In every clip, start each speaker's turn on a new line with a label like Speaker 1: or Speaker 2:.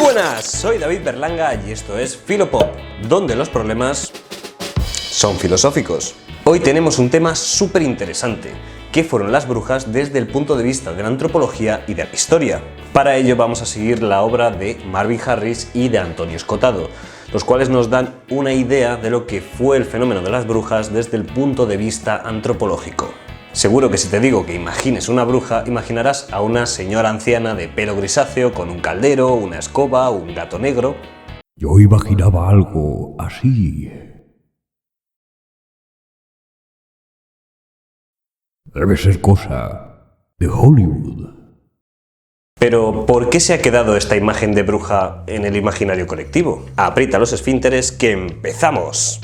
Speaker 1: buenas, soy David Berlanga y esto es Filopop, donde los problemas son filosóficos. Hoy tenemos un tema súper interesante, ¿qué fueron las brujas desde el punto de vista de la antropología y de la historia? Para ello vamos a seguir la obra de Marvin Harris y de Antonio Escotado, los cuales nos dan una idea de lo que fue el fenómeno de las brujas desde el punto de vista antropológico. Seguro que si te digo que imagines una bruja, imaginarás a una señora anciana de pelo grisáceo con un caldero, una escoba, un gato negro.
Speaker 2: Yo imaginaba algo así. Debe ser cosa de Hollywood.
Speaker 1: Pero, ¿por qué se ha quedado esta imagen de bruja en el imaginario colectivo? Aprieta los esfínteres que empezamos.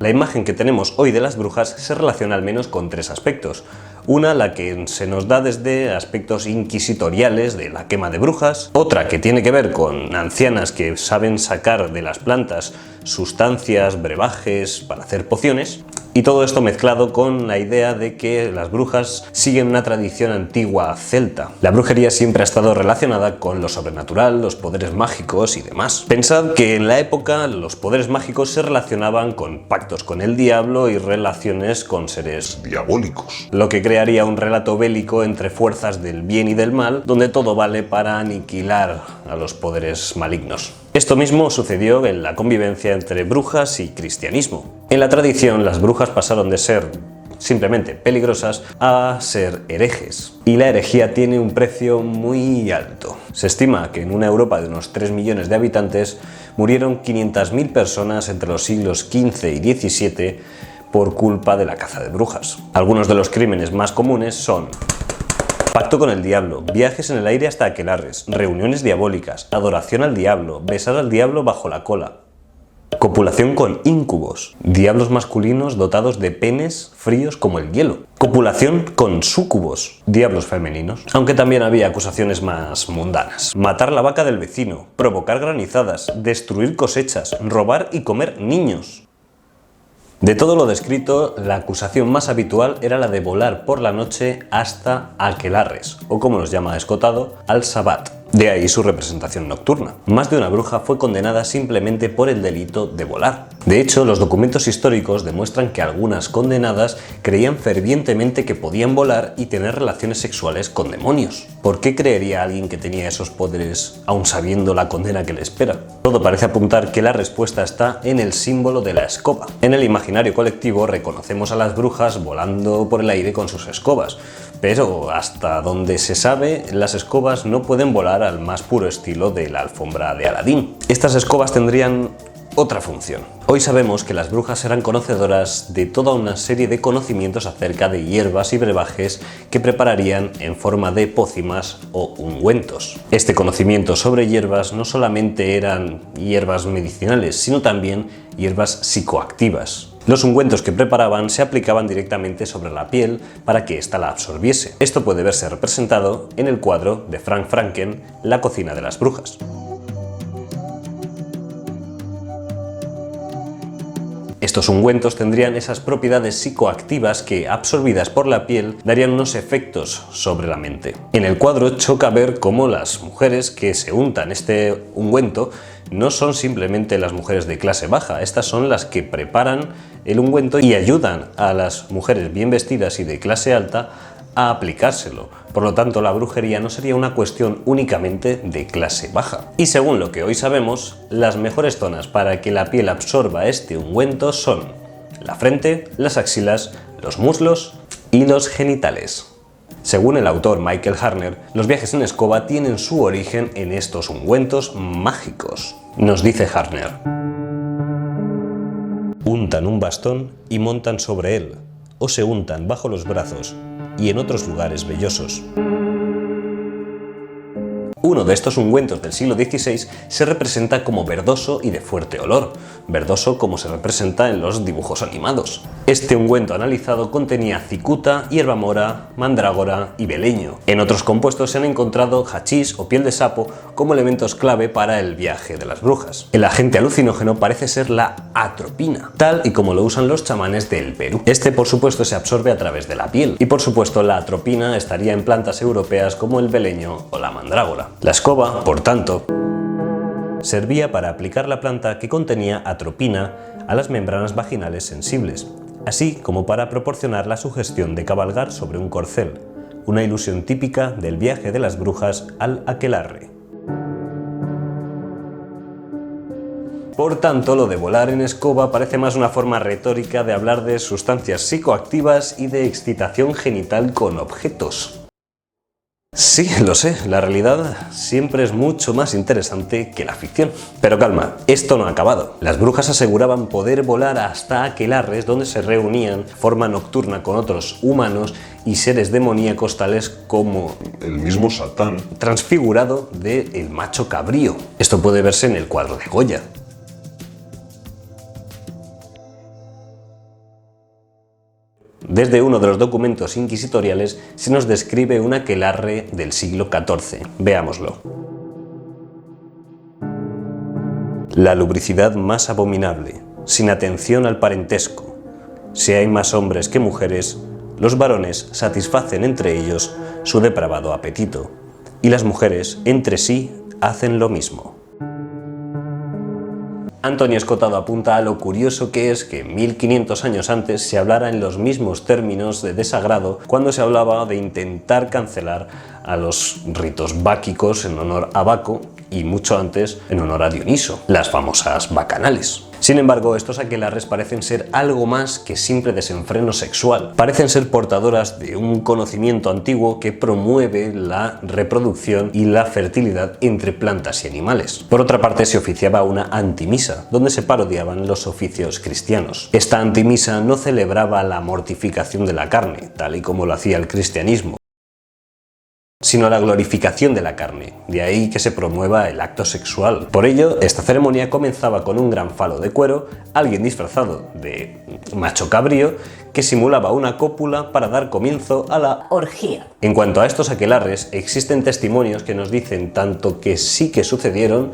Speaker 1: La imagen que tenemos hoy de las brujas se relaciona al menos con tres aspectos. Una, la que se nos da desde aspectos inquisitoriales de la quema de brujas. Otra, que tiene que ver con ancianas que saben sacar de las plantas sustancias, brebajes para hacer pociones. Y todo esto mezclado con la idea de que las brujas siguen una tradición antigua celta. La brujería siempre ha estado relacionada con lo sobrenatural, los poderes mágicos y demás. Pensad que en la época los poderes mágicos se relacionaban con pactos con el diablo y relaciones con seres
Speaker 3: diabólicos.
Speaker 1: Lo que crearía un relato bélico entre fuerzas del bien y del mal, donde todo vale para aniquilar a los poderes malignos. Esto mismo sucedió en la convivencia entre brujas y cristianismo. En la tradición, las brujas pasaron de ser simplemente peligrosas a ser herejes. Y la herejía tiene un precio muy alto. Se estima que en una Europa de unos 3 millones de habitantes murieron 500.000 personas entre los siglos XV y XVII por culpa de la caza de brujas. Algunos de los crímenes más comunes son pacto con el diablo, viajes en el aire hasta aquelarres, reuniones diabólicas, adoración al diablo, besar al diablo bajo la cola, copulación con íncubos, diablos masculinos dotados de penes fríos como el hielo, copulación con súcubos, diablos femeninos, aunque también había acusaciones más mundanas, matar la vaca del vecino, provocar granizadas, destruir cosechas, robar y comer niños. De todo lo descrito, la acusación más habitual era la de volar por la noche hasta aquelarres, o como los llama Escotado, al sabbat. De ahí su representación nocturna. Más de una bruja fue condenada simplemente por el delito de volar. De hecho, los documentos históricos demuestran que algunas condenadas creían fervientemente que podían volar y tener relaciones sexuales con demonios. ¿Por qué creería alguien que tenía esos poderes aun sabiendo la condena que le espera? Todo parece apuntar que la respuesta está en el símbolo de la escoba. En el imaginario colectivo reconocemos a las brujas volando por el aire con sus escobas, pero hasta donde se sabe, las escobas no pueden volar al más puro estilo de la alfombra de Aladín. Estas escobas tendrían otra función. Hoy sabemos que las brujas eran conocedoras de toda una serie de conocimientos acerca de hierbas y brebajes que prepararían en forma de pócimas o ungüentos. Este conocimiento sobre hierbas no solamente eran hierbas medicinales, sino también hierbas psicoactivas. Los ungüentos que preparaban se aplicaban directamente sobre la piel para que ésta la absorbiese. Esto puede verse representado en el cuadro de Frank Franken, La cocina de las brujas. Estos ungüentos tendrían esas propiedades psicoactivas que, absorbidas por la piel, darían unos efectos sobre la mente. En el cuadro choca ver cómo las mujeres que se untan este ungüento no son simplemente las mujeres de clase baja, estas son las que preparan el ungüento y ayudan a las mujeres bien vestidas y de clase alta a aplicárselo. Por lo tanto, la brujería no sería una cuestión únicamente de clase baja. Y según lo que hoy sabemos, las mejores zonas para que la piel absorba este ungüento son la frente, las axilas, los muslos y los genitales. Según el autor Michael Harner, los viajes en escoba tienen su origen en estos ungüentos mágicos. Nos dice Harner: untan un bastón y montan sobre él, o se untan bajo los brazos y en otros lugares vellosos. Uno de estos ungüentos del siglo XVI se representa como verdoso y de fuerte olor, verdoso como se representa en los dibujos animados. Este ungüento analizado contenía cicuta, hierbamora, mandrágora y beleño. En otros compuestos se han encontrado hachís o piel de sapo como elementos clave para el viaje de las brujas. El agente alucinógeno parece ser la atropina, tal y como lo usan los chamanes del Perú. Este, por supuesto, se absorbe a través de la piel y, por supuesto, la atropina estaría en plantas europeas como el beleño o la mandrágora. La escoba, por tanto, servía para aplicar la planta que contenía atropina a las membranas vaginales sensibles, así como para proporcionar la sugestión de cabalgar sobre un corcel, una ilusión típica del viaje de las brujas al aquelarre. Por tanto, lo de volar en escoba parece más una forma retórica de hablar de sustancias psicoactivas y de excitación genital con objetos. Sí, lo sé, la realidad siempre es mucho más interesante que la ficción. Pero calma, esto no ha acabado. Las brujas aseguraban poder volar hasta aquelarres donde se reunían de forma nocturna con otros humanos y seres demoníacos tales como
Speaker 3: el mismo Satán,
Speaker 1: transfigurado del macho cabrío. Esto puede verse en el cuadro de Goya. Desde uno de los documentos inquisitoriales se nos describe un aquelarre del siglo XIV. Veámoslo. La lubricidad más abominable, sin atención al parentesco. Si hay más hombres que mujeres, los varones satisfacen entre ellos su depravado apetito, y las mujeres entre sí hacen lo mismo. Antonio Escotado apunta a lo curioso que es que 1500 años antes se hablara en los mismos términos de desagrado cuando se hablaba de intentar cancelar a los ritos báquicos en honor a Baco y mucho antes en honor a Dioniso, las famosas bacanales. Sin embargo, estos aquelarres parecen ser algo más que simple desenfreno sexual. Parecen ser portadoras de un conocimiento antiguo que promueve la reproducción y la fertilidad entre plantas y animales. Por otra parte, se oficiaba una antimisa, donde se parodiaban los oficios cristianos. Esta antimisa no celebraba la mortificación de la carne, tal y como lo hacía el cristianismo, sino la glorificación de la carne, de ahí que se promueva el acto sexual. Por ello, esta ceremonia comenzaba con un gran falo de cuero, alguien disfrazado de macho cabrío, que simulaba una cópula para dar comienzo a la orgía. En cuanto a estos aquelarres, existen testimonios que nos dicen tanto que sí que sucedieron,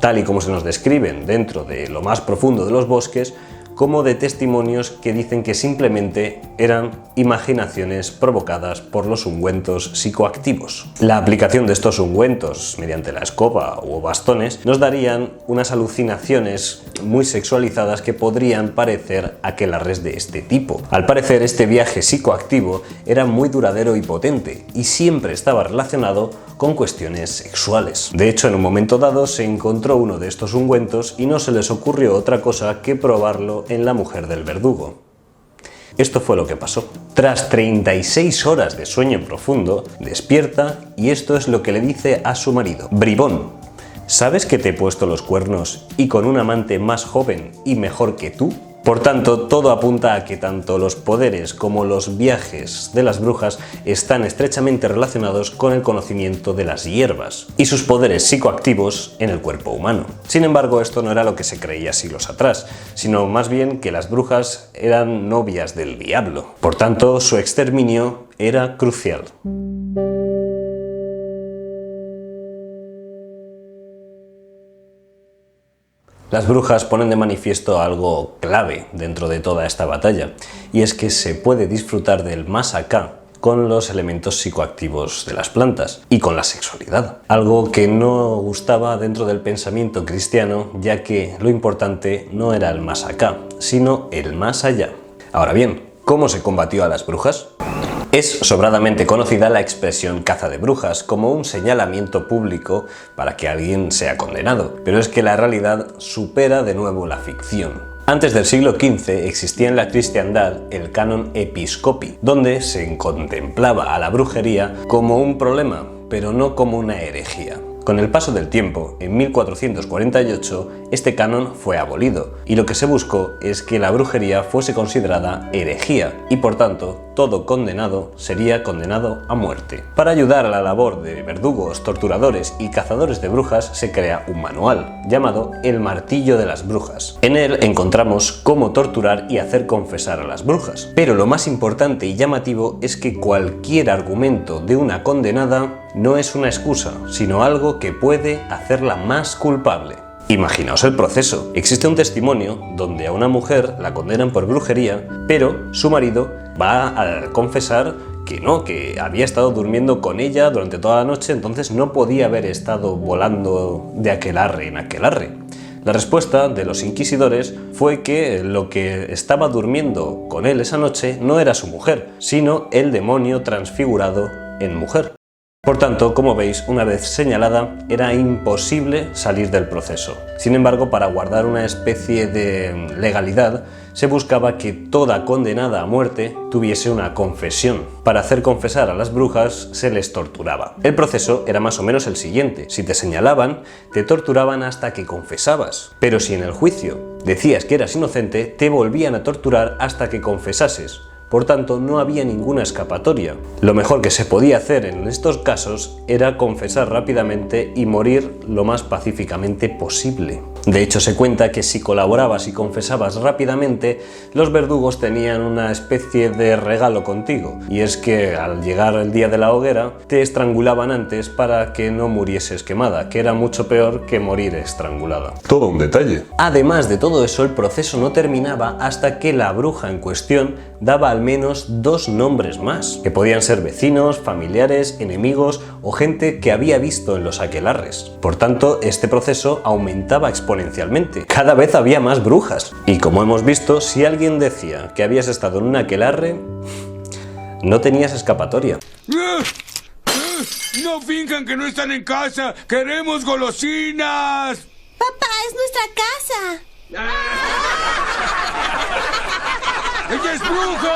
Speaker 1: tal y como se nos describen dentro de lo más profundo de los bosques, como de testimonios que dicen que simplemente eran imaginaciones provocadas por los ungüentos psicoactivos. La aplicación de estos ungüentos mediante la escoba o bastones nos darían unas alucinaciones muy sexualizadas que podrían parecer aquelarres de este tipo. Al parecer, este viaje psicoactivo era muy duradero y potente y siempre estaba relacionado con cuestiones sexuales. De hecho, en un momento dado se encontró uno de estos ungüentos y no se les ocurrió otra cosa que probarlo en la mujer del verdugo. Esto fue lo que pasó. Tras 36 horas de sueño profundo, despierta y esto es lo que le dice a su marido. Bribón, ¿sabes que te he puesto los cuernos y con un amante más joven y mejor que tú? Por tanto, todo apunta a que tanto los poderes como los viajes de las brujas están estrechamente relacionados con el conocimiento de las hierbas y sus poderes psicoactivos en el cuerpo humano. Sin embargo, esto no era lo que se creía siglos atrás, sino más bien que las brujas eran novias del diablo. Por tanto, su exterminio era crucial. Las brujas ponen de manifiesto algo clave dentro de toda esta batalla, y es que se puede disfrutar del más acá con los elementos psicoactivos de las plantas y con la sexualidad. Algo que no gustaba dentro del pensamiento cristiano, ya que lo importante no era el más acá, sino el más allá. Ahora bien, ¿cómo se combatió a las brujas? Es sobradamente conocida la expresión caza de brujas como un señalamiento público para que alguien sea condenado, pero es que la realidad supera de nuevo la ficción. Antes del siglo XV existía en la cristiandad el canon episcopi, donde se contemplaba a la brujería como un problema, pero no como una herejía. Con el paso del tiempo, en 1448, este canon fue abolido y lo que se buscó es que la brujería fuese considerada herejía y por tanto todo condenado sería condenado a muerte. Para ayudar a la labor de verdugos, torturadores y cazadores de brujas se crea un manual llamado El Martillo de las Brujas. En él encontramos cómo torturar y hacer confesar a las brujas. Pero lo más importante y llamativo es que cualquier argumento de una condenada no es una excusa, sino algo que puede hacerla más culpable. Imaginaos el proceso. Existe un testimonio donde a una mujer la condenan por brujería, pero su marido va a confesar que no, que había estado durmiendo con ella durante toda la noche, entonces no podía haber estado volando de aquelarre en aquelarre. La respuesta de los inquisidores fue que lo que estaba durmiendo con él esa noche no era su mujer, sino el demonio transfigurado en mujer. Por tanto, como veis, una vez señalada, era imposible salir del proceso. Sin embargo, para guardar una especie de legalidad, se buscaba que toda condenada a muerte tuviese una confesión. Para hacer confesar a las brujas se les torturaba. El proceso era más o menos el siguiente. Si te señalaban, te torturaban hasta que confesabas. Pero si en el juicio decías que eras inocente, te volvían a torturar hasta que confesases. Por tanto, no había ninguna escapatoria. Lo mejor que se podía hacer en estos casos era confesar rápidamente y morir lo más pacíficamente posible. De hecho, se cuenta que si colaborabas y confesabas rápidamente, los verdugos tenían una especie de regalo contigo, y es que al llegar el día de la hoguera, te estrangulaban antes para que no murieses quemada, que era mucho peor que morir estrangulada.
Speaker 3: Todo un detalle.
Speaker 1: Además de todo eso, el proceso no terminaba hasta que la bruja en cuestión daba al menos 2 nombres más, que podían ser vecinos, familiares, enemigos o gente que había visto en los aquelarres. Por tanto, este proceso aumentaba exponencialmente. Cada vez había más brujas. Y como hemos visto, si alguien decía que habías estado en un aquelarre, no tenías escapatoria.
Speaker 4: ¡No finjan que no están en casa! ¡Queremos golosinas!
Speaker 5: ¡Papá, es nuestra casa!
Speaker 4: ¡Ella es bruja!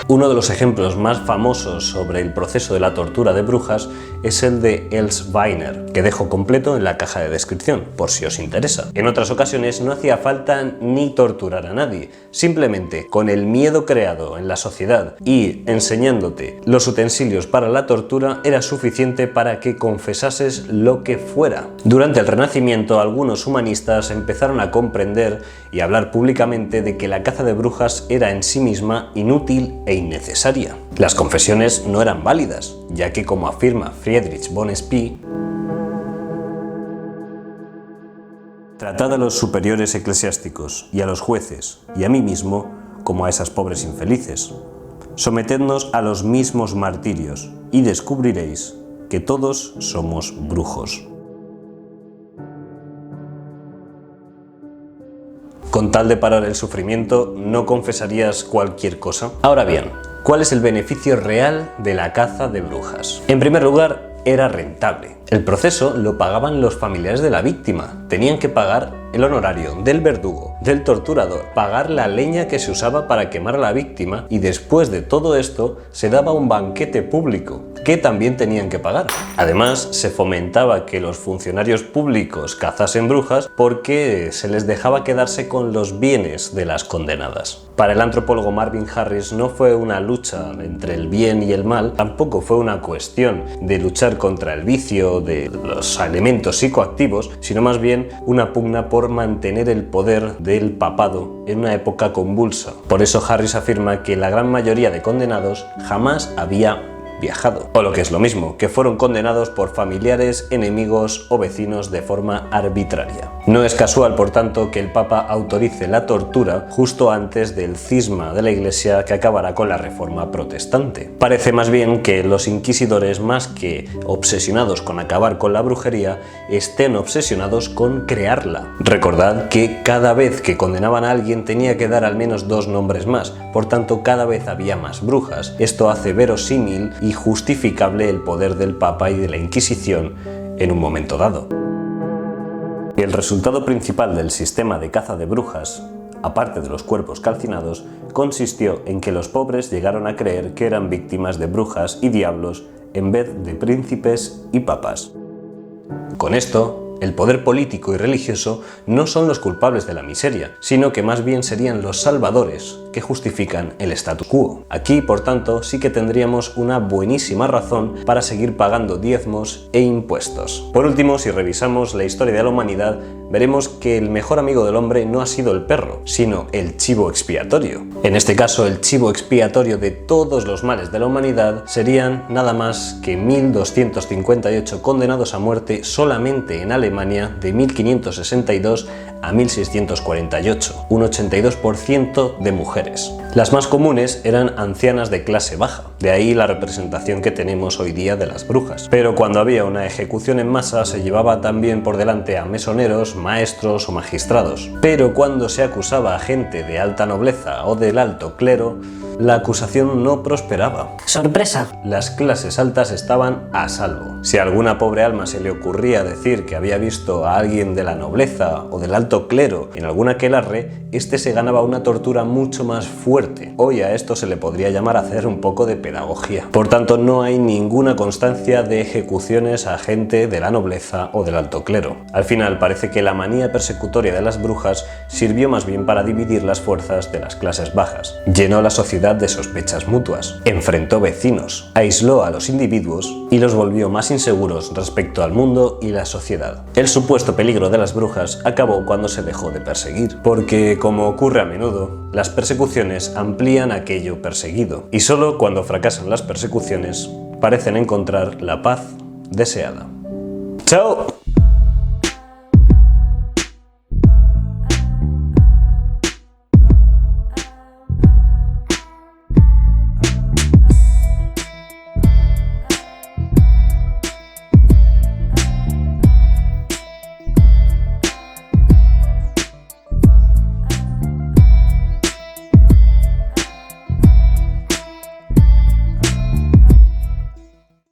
Speaker 1: Uno de los ejemplos más famosos sobre el proceso de la tortura de brujas es el de Els Weiner, que dejo completo en la caja de descripción, por si os interesa. En otras ocasiones no hacía falta ni torturar a nadie, simplemente con el miedo creado en la sociedad y enseñándote los utensilios para la tortura era suficiente para que confesases lo que fuera. Durante el Renacimiento, algunos humanistas empezaron a comprender y a hablar públicamente de que la caza de brujas era en sí misma inútil e innecesaria. Las confesiones no eran válidas, ya que, como afirma Friedrich von Spee, tratad a los superiores eclesiásticos y a los jueces y a mí mismo como a esas pobres infelices. Sometednos a los mismos martirios y descubriréis que todos somos brujos. Con tal de parar el sufrimiento, ¿no confesarías cualquier cosa? Ahora bien, ¿cuál es el beneficio real de la caza de brujas? En primer lugar, era rentable. El proceso lo pagaban los familiares de la víctima. Tenían que pagar el honorario del verdugo, del torturador, pagar la leña que se usaba para quemar a la víctima y después de todo esto se daba un banquete público que también tenían que pagar. Además, se fomentaba que los funcionarios públicos cazasen brujas porque se les dejaba quedarse con los bienes de las condenadas. Para el antropólogo Marvin Harris no fue una lucha entre el bien y el mal, tampoco fue una cuestión de luchar contra el vicio, de los elementos psicoactivos, sino más bien una pugna por mantener el poder del papado en una época convulsa. Por eso Harris afirma que la gran mayoría de condenados jamás había viajado, o lo que es lo mismo, que fueron condenados por familiares, enemigos o vecinos de forma arbitraria. No es casual, por tanto, que el Papa autorice la tortura justo antes del cisma de la Iglesia que acabará con la Reforma protestante. Parece más bien que los inquisidores, más que obsesionados con acabar con la brujería, estén obsesionados con crearla. Recordad que cada vez que condenaban a alguien tenía que dar al menos 2 nombres más, por tanto cada vez había más brujas. Esto hace verosímil y justificable el poder del Papa y de la Inquisición en un momento dado. El resultado principal del sistema de caza de brujas aparte de los cuerpos calcinados, consistió en que los pobres llegaron a creer que eran víctimas de brujas y diablos en vez de príncipes y papas. Con esto, el poder político y religioso no son los culpables de la miseria, sino que más bien serían los salvadores que justifican el statu quo. Aquí, por tanto, sí que tendríamos una buenísima razón para seguir pagando diezmos e impuestos. Por último, si revisamos la historia de la humanidad, veremos que el mejor amigo del hombre no ha sido el perro, sino el chivo expiatorio. En este caso, el chivo expiatorio de todos los males de la humanidad serían nada más que 1258 condenados a muerte solamente en Alemania de 1562 a 1648, un 82% de mujeres. Las más comunes eran ancianas de clase baja, de ahí la representación que tenemos hoy día de las brujas. Pero cuando había una ejecución en masa se llevaba también por delante a mesoneros, maestros o magistrados. Pero cuando se acusaba a gente de alta nobleza o del alto clero, la acusación no prosperaba.
Speaker 3: ¡Sorpresa!
Speaker 1: Las clases altas estaban a salvo. Si a alguna pobre alma se le ocurría decir que había visto a alguien de la nobleza o del alto clero en algún aquelarre, este se ganaba una tortura mucho más fuerte. Hoy a esto se le podría llamar hacer un poco de pedagogía. Por tanto, no hay ninguna constancia de ejecuciones a gente de la nobleza o del alto clero. Al final parece que la manía persecutoria de las brujas sirvió más bien para dividir las fuerzas de las clases bajas. Llenó la sociedad de sospechas mutuas, enfrentó vecinos, aisló a los individuos y los volvió más inseguros respecto al mundo y la sociedad. El supuesto peligro de las brujas acabó cuando se dejó de perseguir, porque, como ocurre a menudo, las persecuciones amplían aquello perseguido, y solo cuando fracasan las persecuciones parecen encontrar la paz deseada. ¡Chao!